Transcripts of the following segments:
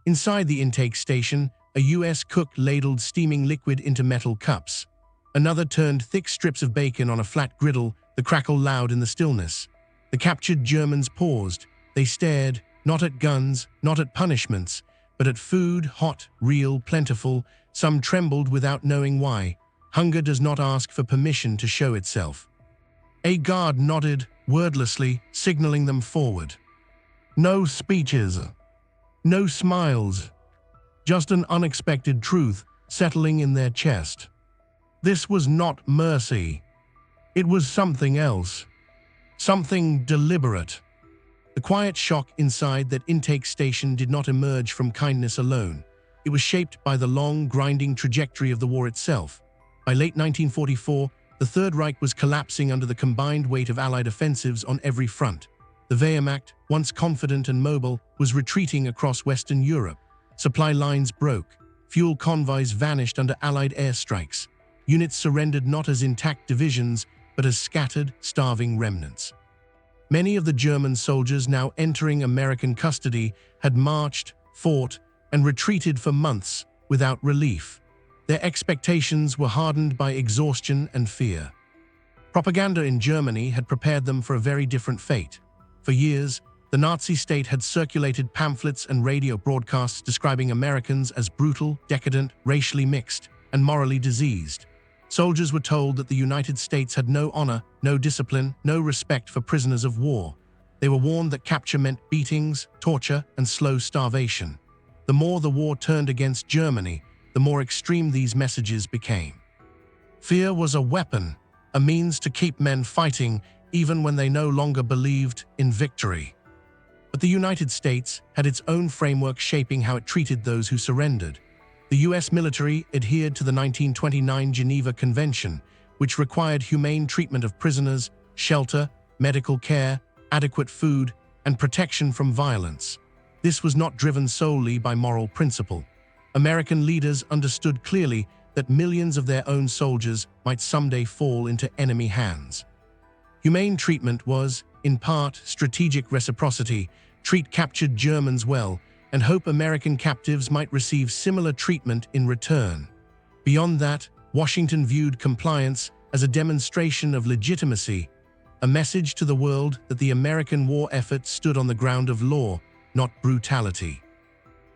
Inside the intake station, a U.S. cook ladled steaming liquid into metal cups. Another turned thick strips of bacon on a flat griddle, the crackle loud in the stillness. The captured Germans paused. They stared, not at guns, not at punishments, but at food, hot, real, plentiful. Some trembled without knowing why. Hunger does not ask for permission to show itself. A guard nodded, wordlessly, signaling them forward. No speeches. No smiles. Just an unexpected truth settling in their chest. This was not mercy. It was something else. Something deliberate. The quiet shock inside that intake station did not emerge from kindness alone. It was shaped by the long, grinding trajectory of the war itself. By late 1944, the Third Reich was collapsing under the combined weight of Allied offensives on every front. The Wehrmacht, once confident and mobile, was retreating across Western Europe. Supply lines broke. Fuel convoys vanished under Allied airstrikes. Units surrendered not as intact divisions, but as scattered, starving remnants. Many of the German soldiers now entering American custody had marched, fought, and retreated for months without relief. Their expectations were hardened by exhaustion and fear. Propaganda in Germany had prepared them for a very different fate. For years, the Nazi state had circulated pamphlets and radio broadcasts describing Americans as brutal, decadent, racially mixed, and morally diseased. Soldiers were told that the United States had no honor, no discipline, no respect for prisoners of war. They were warned that capture meant beatings, torture, and slow starvation. The more the war turned against Germany, the more extreme these messages became. Fear was a weapon, a means to keep men fighting even when they no longer believed in victory. But the United States had its own framework shaping how it treated those who surrendered. The U.S. military adhered to the 1929 Geneva Convention, which required humane treatment of prisoners, shelter, medical care, adequate food, and protection from violence. This was not driven solely by moral principle. American leaders understood clearly that millions of their own soldiers might someday fall into enemy hands. Humane treatment was, in part, strategic reciprocity: treat captured Germans well, and hope American captives might receive similar treatment in return. Beyond that, Washington viewed compliance as a demonstration of legitimacy, a message to the world that the American war effort stood on the ground of law, not brutality.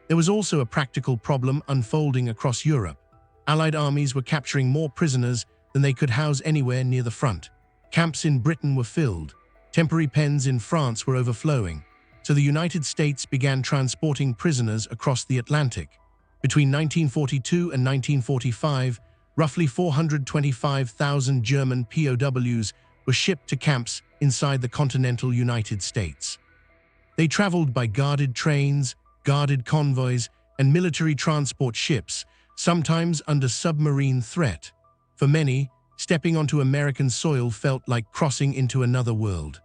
There was also a practical problem unfolding across Europe. Allied armies were capturing more prisoners than they could house anywhere near the front. Camps in Britain were filled. Temporary pens in France were overflowing. So the United States began transporting prisoners across the Atlantic. Between 1942 and 1945, roughly 425,000 German POWs were shipped to camps inside the continental United States. They traveled by guarded trains, guarded convoys, and military transport ships, sometimes under submarine threat. For many, stepping onto American soil felt like crossing into another world.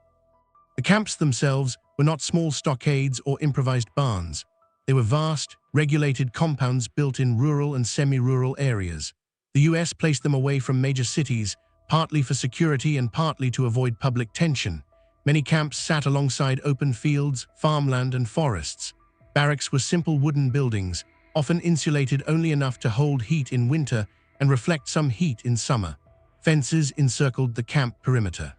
The camps themselves were not small stockades or improvised barns. They were vast, regulated compounds built in rural and semi-rural areas. The U.S. placed them away from major cities, partly for security and partly to avoid public tension. Many camps sat alongside open fields, farmland, and forests. Barracks were simple wooden buildings, often insulated only enough to hold heat in winter and reflect some heat in summer. Fences encircled the camp perimeter.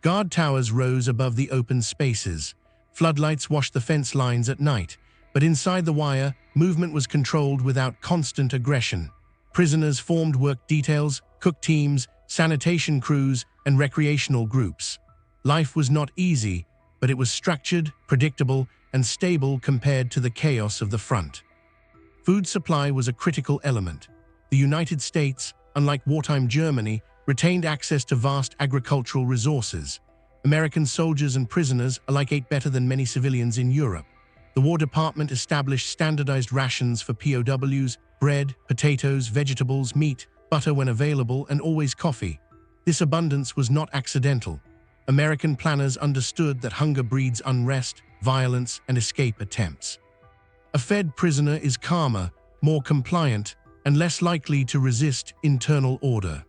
Guard towers rose above the open spaces. Floodlights washed the fence lines at night, but inside the wire, movement was controlled without constant aggression. Prisoners formed work details, cook teams, sanitation crews, and recreational groups. Life was not easy, but it was structured, predictable, and stable compared to the chaos of the front. Food supply was a critical element. The United States, unlike wartime Germany, retained access to vast agricultural resources. American soldiers and prisoners alike ate better than many civilians in Europe. The War Department established standardized rations for POWs: bread, potatoes, vegetables, meat, butter when available, and always coffee. This abundance was not accidental. American planners understood that hunger breeds unrest, violence, and escape attempts. A fed prisoner is calmer, more compliant, and less likely to resist internal order.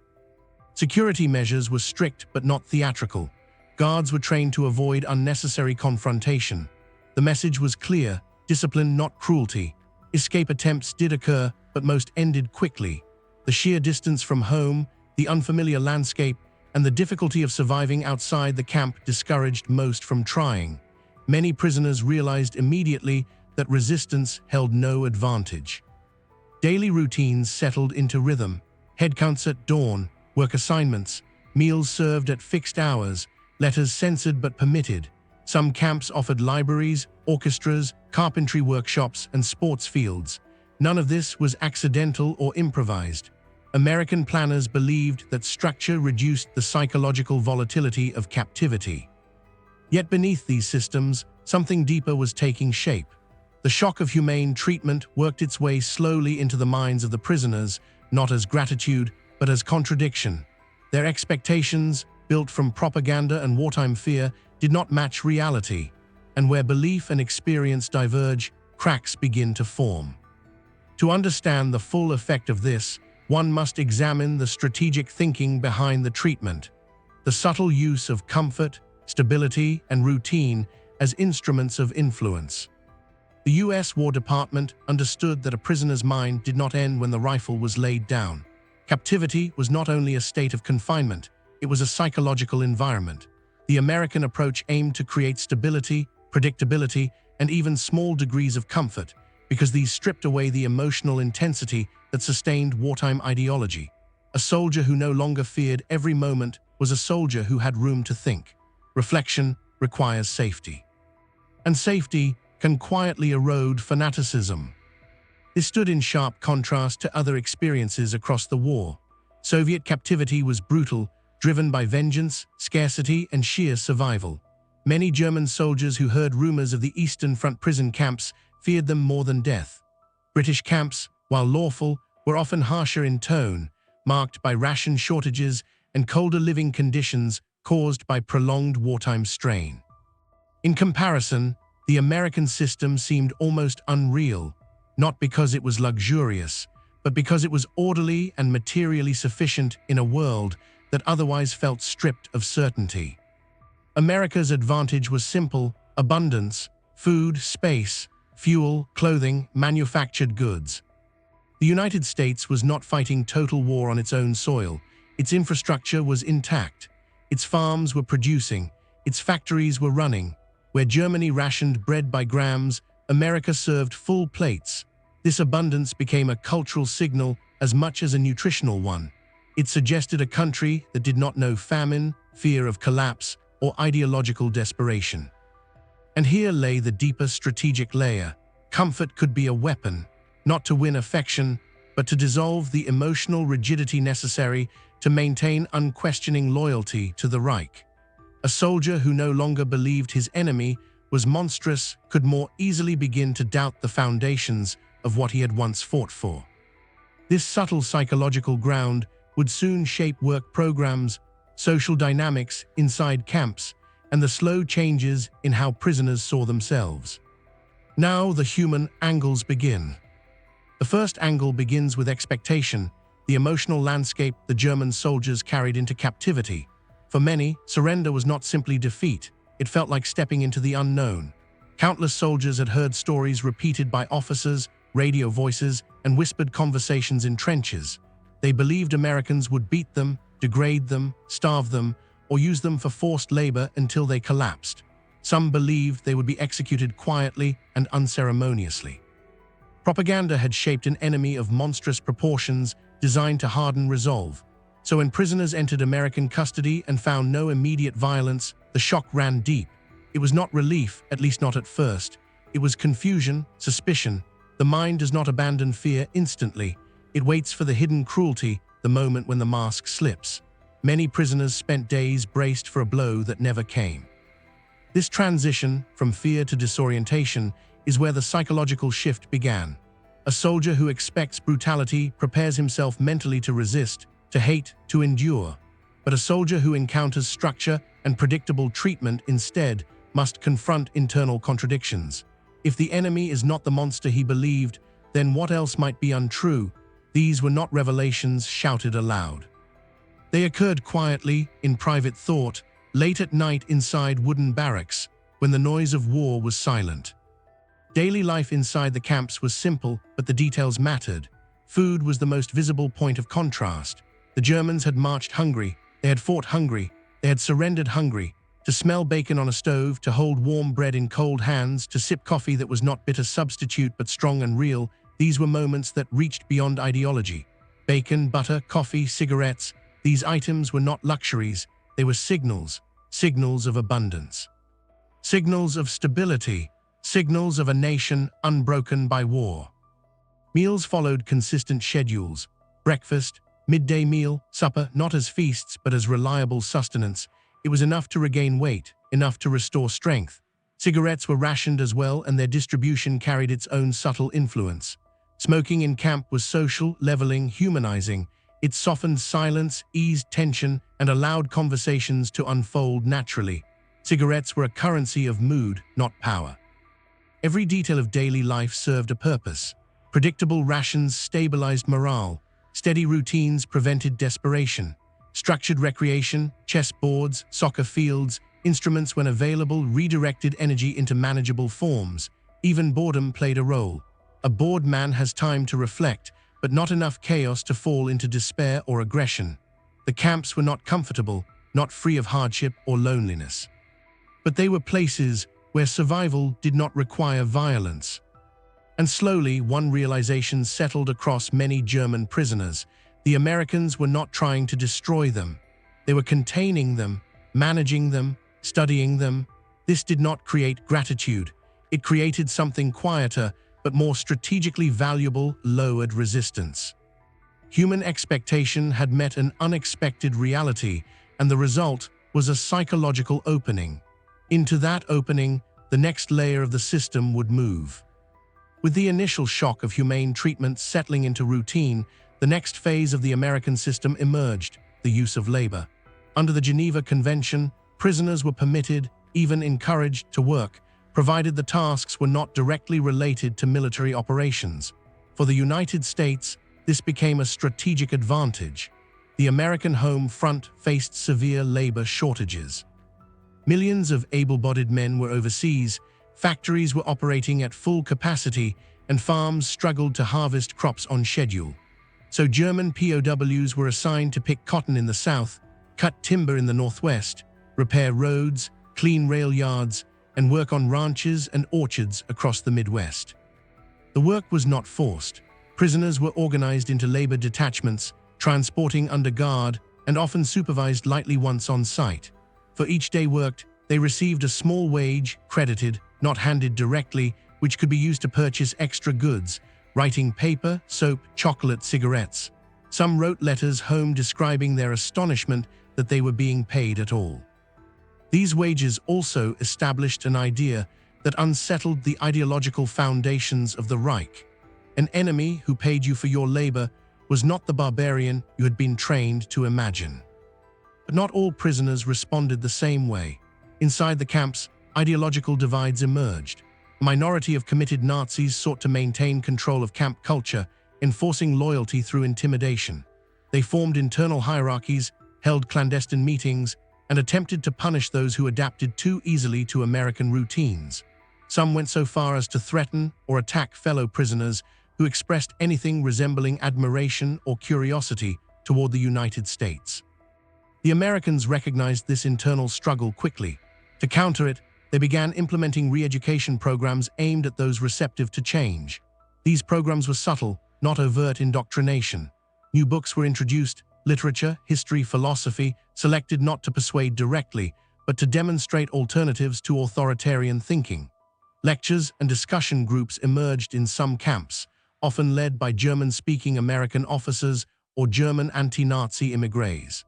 Security measures were strict but not theatrical. Guards were trained to avoid unnecessary confrontation. The message was clear: discipline, not cruelty. Escape attempts did occur, but most ended quickly. The sheer distance from home, the unfamiliar landscape, and the difficulty of surviving outside the camp discouraged most from trying. Many prisoners realized immediately that resistance held no advantage. Daily routines settled into rhythm. Head counts at dawn, work assignments, meals served at fixed hours, letters censored but permitted. Some camps offered libraries, orchestras, carpentry workshops, and sports fields. None of this was accidental or improvised. American planners believed that structure reduced the psychological volatility of captivity. Yet beneath these systems, something deeper was taking shape. The shock of humane treatment worked its way slowly into the minds of the prisoners, not as gratitude, but as contradiction. Their expectations, built from propaganda and wartime fear, did not match reality, and where belief and experience diverge, cracks begin to form. To understand the full effect of this, one must examine the strategic thinking behind the treatment, the subtle use of comfort, stability, and routine as instruments of influence. The U.S. War Department understood that a prisoner's mind did not end when the rifle was laid down. Captivity was not only a state of confinement, it was a psychological environment. The American approach aimed to create stability, predictability, and even small degrees of comfort, because these stripped away the emotional intensity that sustained wartime ideology. A soldier who no longer feared every moment was a soldier who had room to think. Reflection requires safety. And safety can quietly erode fanaticism. This stood in sharp contrast to other experiences across the war. Soviet captivity was brutal, driven by vengeance, scarcity, and sheer survival. Many German soldiers who heard rumors of the Eastern Front prison camps feared them more than death. British camps, while lawful, were often harsher in tone, marked by ration shortages and colder living conditions caused by prolonged wartime strain. In comparison, the American system seemed almost unreal, not because it was luxurious, but because it was orderly and materially sufficient in a world that otherwise felt stripped of certainty. America's advantage was simple: abundance, food, space, fuel, clothing, manufactured goods. The United States was not fighting total war on its own soil. Its infrastructure was intact. Its farms were producing. Its factories were running. Where Germany rationed bread by grams, America served full plates. This abundance became a cultural signal as much as a nutritional one. It suggested a country that did not know famine, fear of collapse, or ideological desperation. And here lay the deeper strategic layer. Comfort could be a weapon, not to win affection, but to dissolve the emotional rigidity necessary to maintain unquestioning loyalty to the Reich. A soldier who no longer believed his enemy was monstrous could more easily begin to doubt the foundations of what he had once fought for. This subtle psychological ground would soon shape work programs, social dynamics inside camps, and the slow changes in how prisoners saw themselves. Now the human angles begin. The first angle begins with expectation, the emotional landscape the German soldiers carried into captivity. For many, surrender was not simply defeat, it felt like stepping into the unknown. Countless soldiers had heard stories repeated by officers, radio voices, and whispered conversations in trenches. They believed Americans would beat them, degrade them, starve them, or use them for forced labor until they collapsed. Some believed they would be executed quietly and unceremoniously. Propaganda had shaped an enemy of monstrous proportions designed to harden resolve. So when prisoners entered American custody and found no immediate violence, the shock ran deep. It was not relief, at least not at first. It was confusion, suspicion. The mind does not abandon fear instantly. It waits for the hidden cruelty, the moment when the mask slips. Many prisoners spent days braced for a blow that never came. This transition from fear to disorientation is where the psychological shift began. A soldier who expects brutality prepares himself mentally to resist, to hate, to endure. But a soldier who encounters structure and predictable treatment instead must confront internal contradictions. If the enemy is not the monster he believed, then what else might be untrue? These were not revelations shouted aloud. They occurred quietly, in private thought, late at night inside wooden barracks, when the noise of war was silent. Daily life inside the camps was simple, but the details mattered. Food was the most visible point of contrast. The Germans had marched hungry, they had fought hungry, they had surrendered hungry. To smell bacon on a stove, to hold warm bread in cold hands, to sip coffee that was not bitter substitute but strong and real, these were moments that reached beyond ideology. Bacon, butter, coffee, cigarettes, these items were not luxuries, they were signals, signals of abundance. Signals of stability, signals of a nation unbroken by war. Meals followed consistent schedules. Breakfast, midday meal, supper, not as feasts but as reliable sustenance. It was enough to regain weight, enough to restore strength. Cigarettes were rationed as well, and their distribution carried its own subtle influence. Smoking in camp was social, leveling, humanizing. It softened silence, eased tension, and allowed conversations to unfold naturally. Cigarettes were a currency of mood, not power. Every detail of daily life served a purpose. Predictable rations stabilized morale. Steady routines prevented desperation. Structured recreation, chess boards, soccer fields, instruments when available redirected energy into manageable forms. Even boredom played a role. A bored man has time to reflect, but not enough chaos to fall into despair or aggression. The camps were not comfortable, not free of hardship or loneliness. But they were places where survival did not require violence. And slowly, one realization settled across many German prisoners. The Americans were not trying to destroy them. They were containing them, managing them, studying them. This did not create gratitude. It created something quieter, but more strategically valuable: lowered resistance. Human expectation had met an unexpected reality, and the result was a psychological opening. Into that opening, the next layer of the system would move. With the initial shock of humane treatment settling into routine, the next phase of the American system emerged: the use of labor. Under the Geneva Convention, prisoners were permitted, even encouraged, to work, provided the tasks were not directly related to military operations. For the United States, this became a strategic advantage. The American home front faced severe labor shortages. Millions of able-bodied men were overseas, factories were operating at full capacity, and farms struggled to harvest crops on schedule. So German POWs were assigned to pick cotton in the south, cut timber in the northwest, repair roads, clean rail yards, and work on ranches and orchards across the Midwest. The work was not forced. Prisoners were organized into labor detachments, transporting under guard, and often supervised lightly once on site. For each day worked, they received a small wage, credited, not handed directly, which could be used to purchase extra goods: writing paper, soap, chocolate, cigarettes. Some wrote letters home describing their astonishment that they were being paid at all. These wages also established an idea that unsettled the ideological foundations of the Reich. An enemy who paid you for your labor was not the barbarian you had been trained to imagine. But not all prisoners responded the same way. Inside the camps, ideological divides emerged. A minority of committed Nazis sought to maintain control of camp culture, enforcing loyalty through intimidation. They formed internal hierarchies, held clandestine meetings, and attempted to punish those who adapted too easily to American routines. Some went so far as to threaten or attack fellow prisoners who expressed anything resembling admiration or curiosity toward the United States. The Americans recognized this internal struggle quickly. To counter it, they began implementing re-education programs aimed at those receptive to change. These programs were subtle, not overt indoctrination. New books were introduced: literature, history, philosophy, selected not to persuade directly, but to demonstrate alternatives to authoritarian thinking. Lectures and discussion groups emerged in some camps, often led by German-speaking American officers or German anti-Nazi immigrants.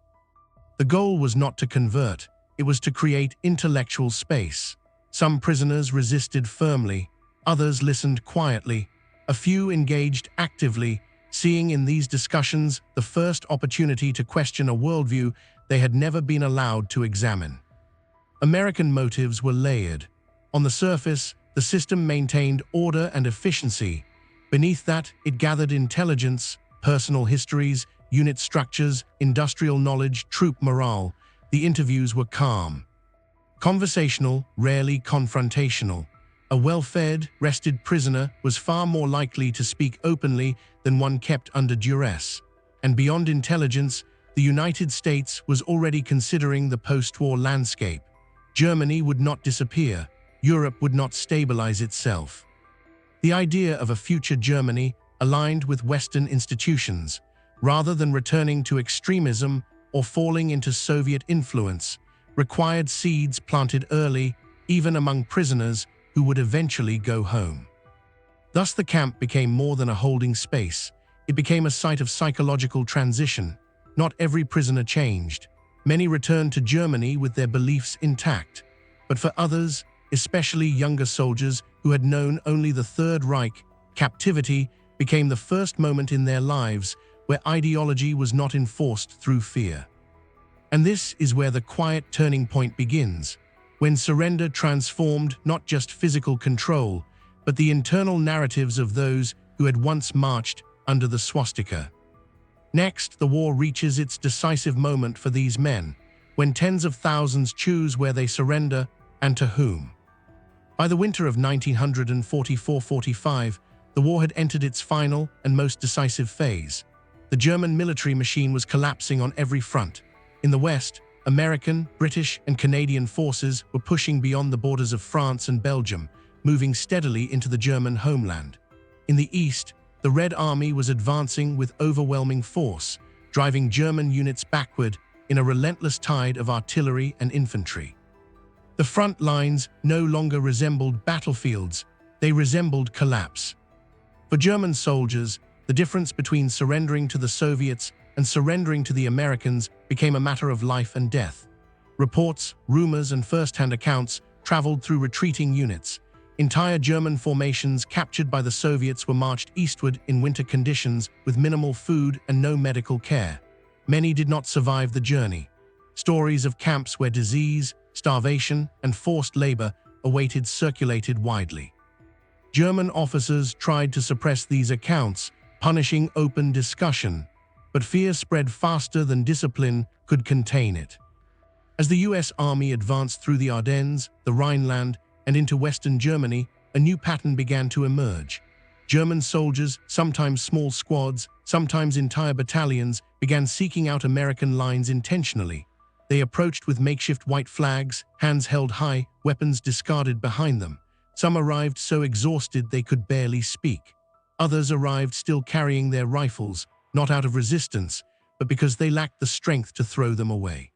The goal was not to convert, it was to create intellectual space. Some prisoners resisted firmly, others listened quietly, a few engaged actively, seeing in these discussions the first opportunity to question a worldview they had never been allowed to examine. American motives were layered. On the surface, the system maintained order and efficiency. Beneath that, it gathered intelligence, personal histories, unit structures, industrial knowledge, troop morale. The interviews were calm, conversational, rarely confrontational. A well-fed, rested prisoner was far more likely to speak openly than one kept under duress. And beyond intelligence, the United States was already considering the post-war landscape. Germany would not disappear. Europe would not stabilize itself. The idea of a future Germany aligned with Western institutions, rather than returning to extremism or falling into Soviet influence, required seeds planted early, even among prisoners who would eventually go home. Thus the camp became more than a holding space. It became a site of psychological transition. Not every prisoner changed. Many returned to Germany with their beliefs intact. But for others, especially younger soldiers who had known only the Third Reich, captivity became the first moment in their lives where ideology was not enforced through fear. And this is where the quiet turning point begins, when surrender transformed not just physical control, but the internal narratives of those who had once marched under the swastika. Next, the war reaches its decisive moment for these men, when tens of thousands choose where they surrender and to whom. By the winter of 1944-45, the war had entered its final and most decisive phase. The German military machine was collapsing on every front. In the West, American, British, and Canadian forces were pushing beyond the borders of France and Belgium, moving steadily into the German homeland. In the East, the Red Army was advancing with overwhelming force, driving German units backward in a relentless tide of artillery and infantry. The front lines no longer resembled battlefields, they resembled collapse. For German soldiers, the difference between surrendering to the Soviets and surrendering to the Americans became a matter of life and death. Reports, rumors, and first-hand accounts traveled through retreating units. Entire German formations captured by the Soviets were marched eastward in winter conditions with minimal food and no medical care. Many did not survive the journey. Stories of camps where disease, starvation, and forced labor awaited circulated widely. German officers tried to suppress these accounts, punishing open discussion, but fear spread faster than discipline could contain it. As the US Army advanced through the Ardennes, the Rhineland, and into Western Germany, a new pattern began to emerge. German soldiers, sometimes small squads, sometimes entire battalions, began seeking out American lines intentionally. They approached with makeshift white flags, hands held high, weapons discarded behind them. Some arrived so exhausted they could barely speak. Others arrived still carrying their rifles, not out of resistance, but because they lacked the strength to throw them away.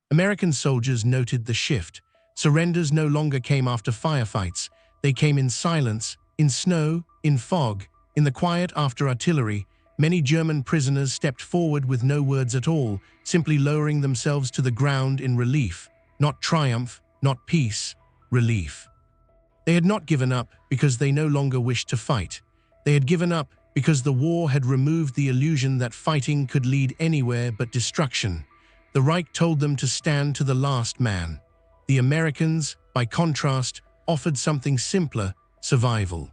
American soldiers noted the shift. Surrenders no longer came after firefights. They came in silence, in snow, in fog, in the quiet after artillery. Many German prisoners stepped forward with no words at all, simply lowering themselves to the ground in relief. Not triumph, not peace, relief. They had not given up because they no longer wished to fight. They had given up because the war had removed the illusion that fighting could lead anywhere but destruction. The Reich told them to stand to the last man. The Americans, by contrast, offered something simpler: survival.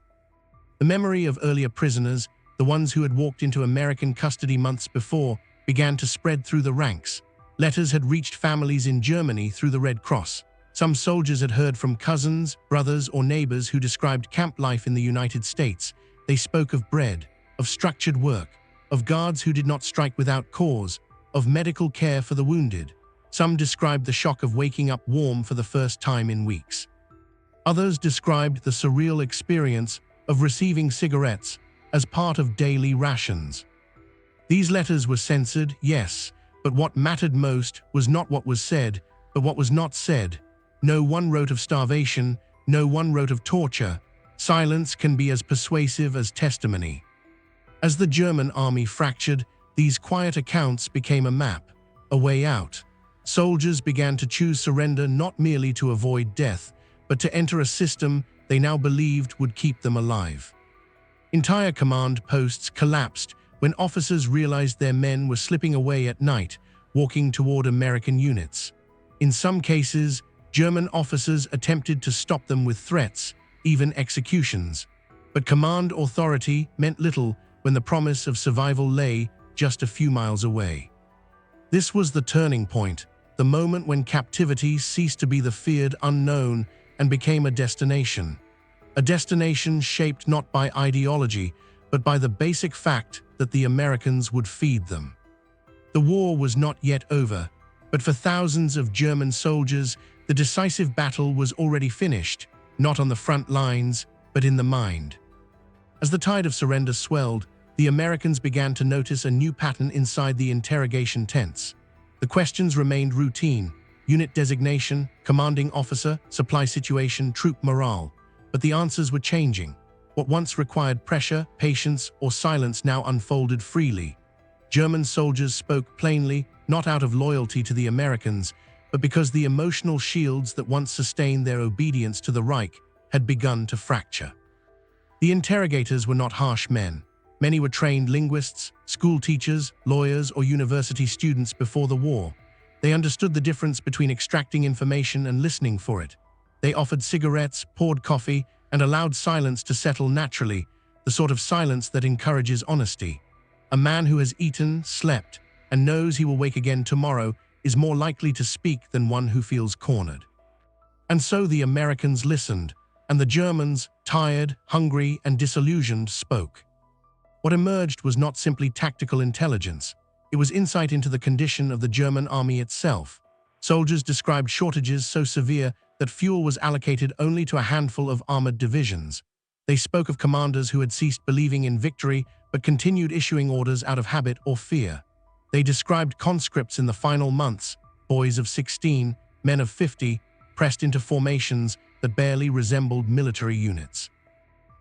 The memory of earlier prisoners, the ones who had walked into American custody months before, began to spread through the ranks. Letters had reached families in Germany through the Red Cross. Some soldiers had heard from cousins, brothers, or neighbors who described camp life in the United States. They spoke of bread, of structured work, of guards who did not strike without cause, of medical care for the wounded. Some described the shock of waking up warm for the first time in weeks. Others described the surreal experience of receiving cigarettes as part of daily rations. These letters were censored, yes, but what mattered most was not what was said, but what was not said. No one wrote of starvation, no one wrote of torture. Silence can be as persuasive as testimony. As the German army fractured, these quiet accounts became a map, a way out. Soldiers began to choose surrender not merely to avoid death, but to enter a system they now believed would keep them alive. Entire command posts collapsed when officers realized their men were slipping away at night, walking toward American units. In some cases, German officers attempted to stop them with threats, even executions. But command authority meant little when the promise of survival lay just a few miles away. This was the turning point, the moment when captivity ceased to be the feared unknown and became a destination. a destination shaped not by ideology, but by the basic fact that the Americans would feed them. The war was not yet over, but for thousands of German soldiers, the decisive battle was already finished, not on the front lines, but in the mind. As the tide of surrender swelled, the Americans began to notice a new pattern inside the interrogation tents. The questions remained routine: unit designation, commanding officer, supply situation, troop morale. But the answers were changing. What once required pressure, patience, or silence now unfolded freely. German soldiers spoke plainly, not out of loyalty to the Americans, but because the emotional shields that once sustained their obedience to the Reich had begun to fracture. The interrogators were not harsh men. Many were trained linguists, school teachers, lawyers, or university students before the war. They understood the difference between extracting information and listening for it. They offered cigarettes, poured coffee, and allowed silence to settle naturally, the sort of silence that encourages honesty. A man who has eaten, slept, and knows he will wake again tomorrow is more likely to speak than one who feels cornered. And so the Americans listened, and the Germans, tired, hungry, and disillusioned, spoke. What emerged was not simply tactical intelligence. It was insight into the condition of the German army itself. Soldiers described shortages so severe that fuel was allocated only to a handful of armored divisions. They spoke of commanders who had ceased believing in victory but continued issuing orders out of habit or fear. They described conscripts in the final months, boys of 16, men of 50, pressed into formations that barely resembled military units.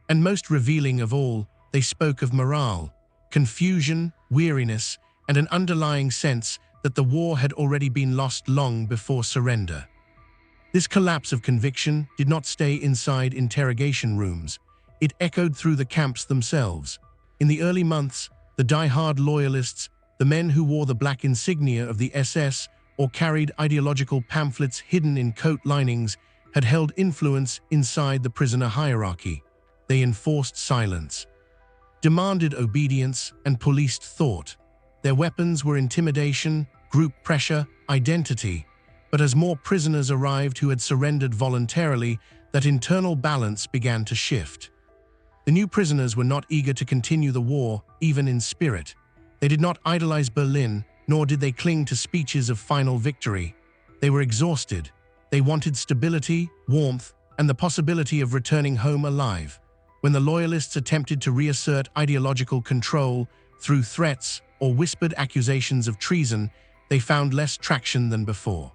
And most revealing of all, they spoke of morale, confusion, weariness, and an underlying sense that the war had already been lost long before surrender. This collapse of conviction did not stay inside interrogation rooms. It echoed through the camps themselves. In the early months, the die-hard loyalists, the men who wore the black insignia of the SS or carried ideological pamphlets hidden in coat linings, had held influence inside the prisoner hierarchy. They enforced silence, demanded obedience, and policed thought. Their weapons were intimidation, group pressure, identity. But as more prisoners arrived who had surrendered voluntarily, that internal balance began to shift. The new prisoners were not eager to continue the war, even in spirit. They did not idolize Berlin, nor did they cling to speeches of final victory. They were exhausted. They wanted stability, warmth, and the possibility of returning home alive. When the loyalists attempted to reassert ideological control through threats or whispered accusations of treason, they found less traction than before.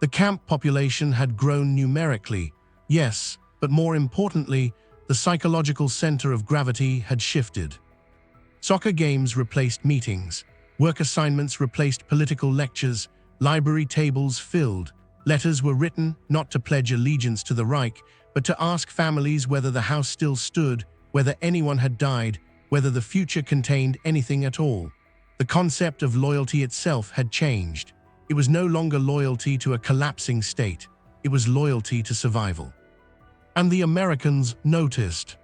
The camp population had grown numerically, yes, but more importantly, the psychological center of gravity had shifted. Soccer games replaced meetings, work assignments replaced political lectures, library tables filled. Letters were written not to pledge allegiance to the Reich, but to ask families whether the house still stood, whether anyone had died, whether the future contained anything at all. The concept of loyalty itself had changed. It was no longer loyalty to a collapsing state. It was loyalty to survival. And the Americans noticed.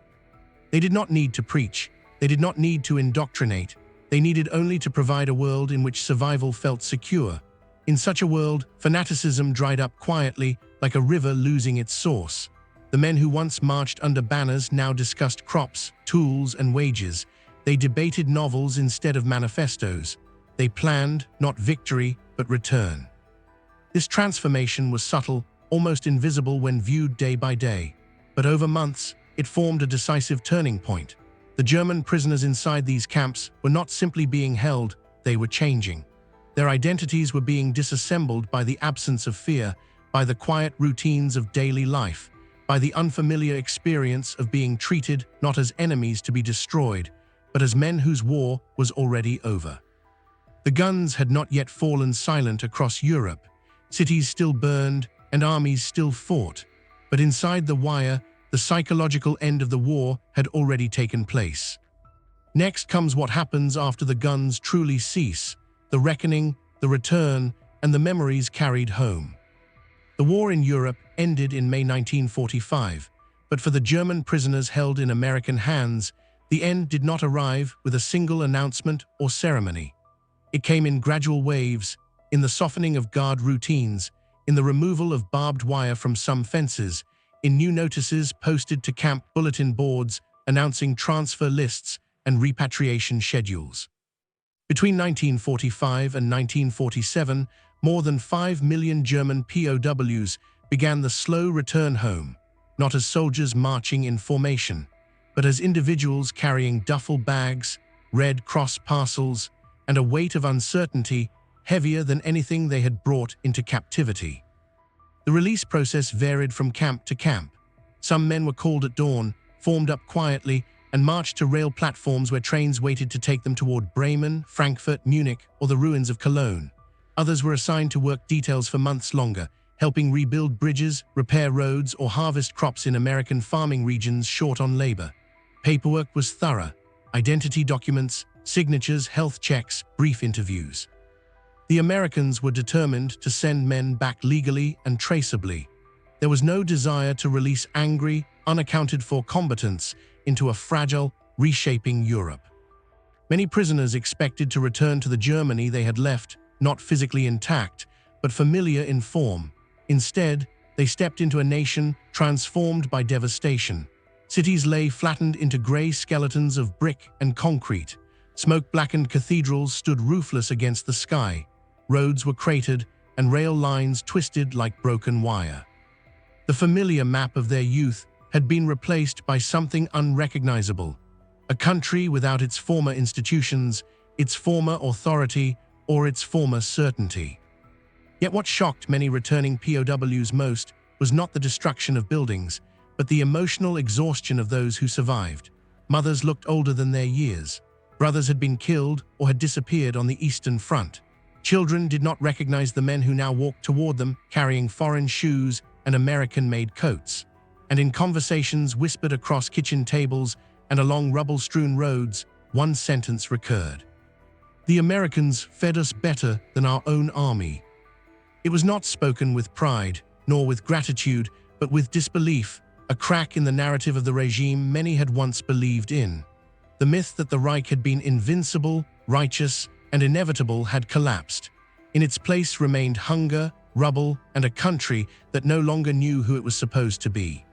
They did not need to preach. They did not need to indoctrinate. They needed only to provide a world in which survival felt secure. In such a world, fanaticism dried up quietly, like a river losing its source. The men who once marched under banners now discussed crops, tools, and wages. They debated novels instead of manifestos. They planned, not victory, but return. This transformation was subtle, almost invisible when viewed day by day. But over months, it formed a decisive turning point. The German prisoners inside these camps were not simply being held, they were changing. Their identities were being disassembled by the absence of fear, by the quiet routines of daily life, by the unfamiliar experience of being treated not as enemies to be destroyed, but as men whose war was already over. The guns had not yet fallen silent across Europe. Cities still burned and armies still fought. But inside the wire, the psychological end of the war had already taken place. Next comes what happens after the guns truly cease: the reckoning, the return, and the memories carried home. The war in Europe ended in May 1945, but for the German prisoners held in American hands, the end did not arrive with a single announcement or ceremony. It came in gradual waves, in the softening of guard routines, in the removal of barbed wire from some fences, in new notices posted to camp bulletin boards announcing transfer lists and repatriation schedules. Between 1945 and 1947, more than 5 million German POWs began the slow return home, not as soldiers marching in formation, but as individuals carrying duffel bags, Red Cross parcels, and a weight of uncertainty heavier than anything they had brought into captivity. The release process varied from camp to camp. Some men were called at dawn, formed up quietly, and marched to rail platforms where trains waited to take them toward Bremen, Frankfurt, Munich, or the ruins of Cologne. Others were assigned to work details for months longer, helping rebuild bridges, repair roads, or harvest crops in American farming regions short on labor. Paperwork was thorough: identity documents, signatures, health checks, brief interviews. The Americans were determined to send men back legally and traceably. There was no desire to release angry, unaccounted-for combatants into a fragile, reshaping Europe. Many prisoners expected to return to the Germany they had left, not physically intact, but familiar in form. Instead, they stepped into a nation transformed by devastation. Cities lay flattened into gray skeletons of brick and concrete. Smoke-blackened cathedrals stood roofless against the sky. Roads were cratered, and rail lines twisted like broken wire. The familiar map of their youth had been replaced by something unrecognizable: a country without its former institutions, its former authority, or its former certainty. Yet what shocked many returning POWs most was not the destruction of buildings, but the emotional exhaustion of those who survived. Mothers looked older than their years. Brothers had been killed or had disappeared on the Eastern Front. Children did not recognize the men who now walked toward them, carrying foreign shoes and American-made coats. And in conversations whispered across kitchen tables and along rubble-strewn roads, one sentence recurred: "The Americans fed us better than our own army." It was not spoken with pride, nor with gratitude, but with disbelief, a crack in the narrative of the regime many had once believed in. The myth that the Reich had been invincible, righteous, and inevitable had collapsed. In its place remained hunger, rubble, and a country that no longer knew who it was supposed to be.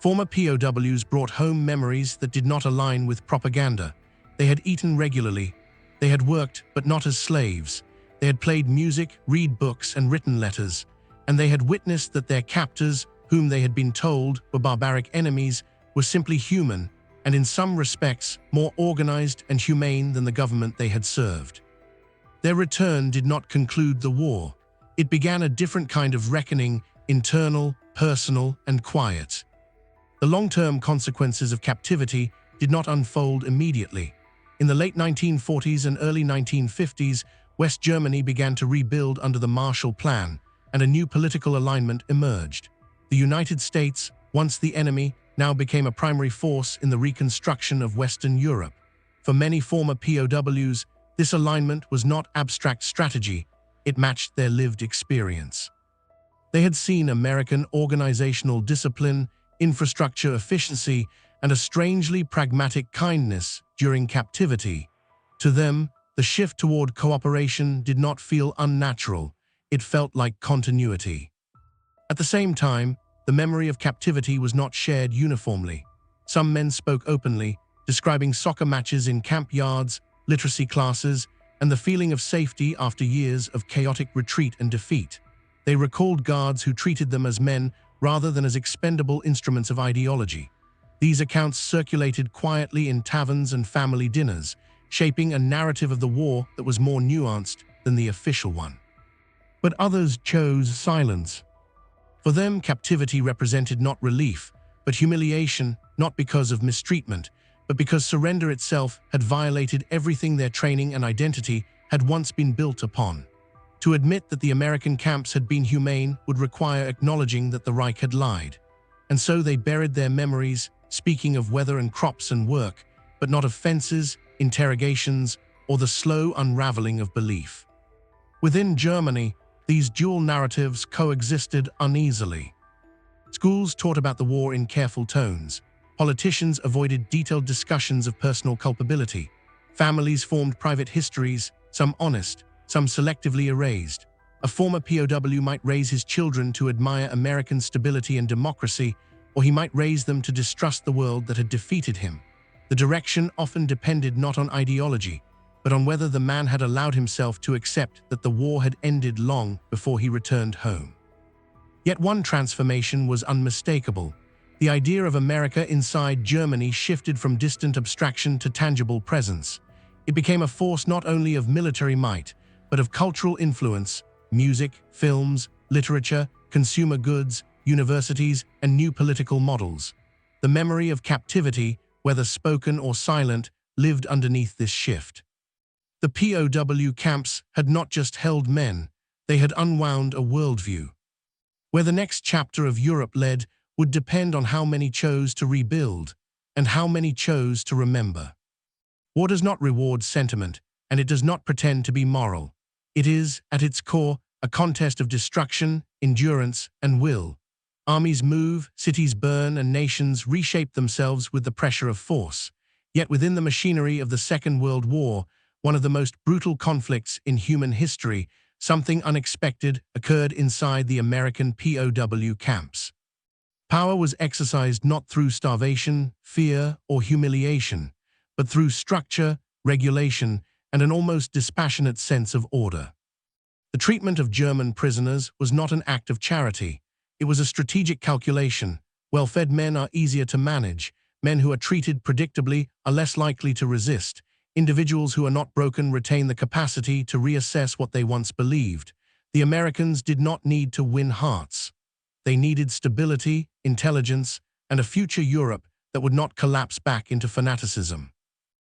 Former POWs brought home memories that did not align with propaganda. They had eaten regularly. They had worked, but not as slaves. They had played music, read books, and written letters. And they had witnessed that their captors, whom they had been told were barbaric enemies, were simply human, and in some respects more organized and humane than the government they had served. Their return did not conclude the war. It began a different kind of reckoning, internal, personal, and quiet. The long-term consequences of captivity did not unfold immediately. In the late 1940s and early 1950s, West Germany began to rebuild under the Marshall Plan, and a new political alignment emerged. The United States, once the enemy, now became a primary force in the reconstruction of Western Europe. For many former POWs, this alignment was not abstract strategy, it matched their lived experience. They had seen American organizational discipline, infrastructure efficiency, and a strangely pragmatic kindness during captivity. To them, the shift toward cooperation did not feel unnatural, it felt like continuity. At the same time, the memory of captivity was not shared uniformly. Some men spoke openly, describing soccer matches in camp yards, literacy classes, and the feeling of safety after years of chaotic retreat and defeat. They recalled guards who treated them as men rather than as expendable instruments of ideology. These accounts circulated quietly in taverns and family dinners, shaping a narrative of the war that was more nuanced than the official one. But others chose silence. For them, captivity represented not relief, but humiliation, not because of mistreatment, but because surrender itself had violated everything their training and identity had once been built upon. To admit that the American camps had been humane would require acknowledging that the Reich had lied. And so they buried their memories, speaking of weather and crops and work, but not of fences, interrogations, or the slow unraveling of belief. Within Germany, these dual narratives coexisted uneasily. Schools taught about the war in careful tones. Politicians avoided detailed discussions of personal culpability. Families formed private histories, some honest, some selectively erased. A former POW might raise his children to admire American stability and democracy, or he might raise them to distrust the world that had defeated him. The direction often depended not on ideology, but on whether the man had allowed himself to accept that the war had ended long before he returned home. Yet one transformation was unmistakable. The idea of America inside Germany shifted from distant abstraction to tangible presence. It became a force not only of military might, but of cultural influence: music, films, literature, consumer goods, universities, and new political models. The memory of captivity, whether spoken or silent, lived underneath this shift. The POW camps had not just held men, they had unwound a worldview. Where the next chapter of Europe led would depend on how many chose to rebuild and how many chose to remember. War does not reward sentiment, and it does not pretend to be moral. It is, at its core, a contest of destruction, endurance, and will. Armies move, cities burn, and nations reshape themselves with the pressure of force. Yet within the machinery of the Second World War, one of the most brutal conflicts in human history, something unexpected occurred inside the American POW camps. Power was exercised not through starvation, fear, or humiliation, but through structure, regulation, and an almost dispassionate sense of order. The treatment of German prisoners was not an act of charity. It was a strategic calculation. Well-fed men are easier to manage. Men who are treated predictably are less likely to resist. Individuals who are not broken retain the capacity to reassess what they once believed. The Americans did not need to win hearts. They needed stability, intelligence, and a future Europe that would not collapse back into fanaticism.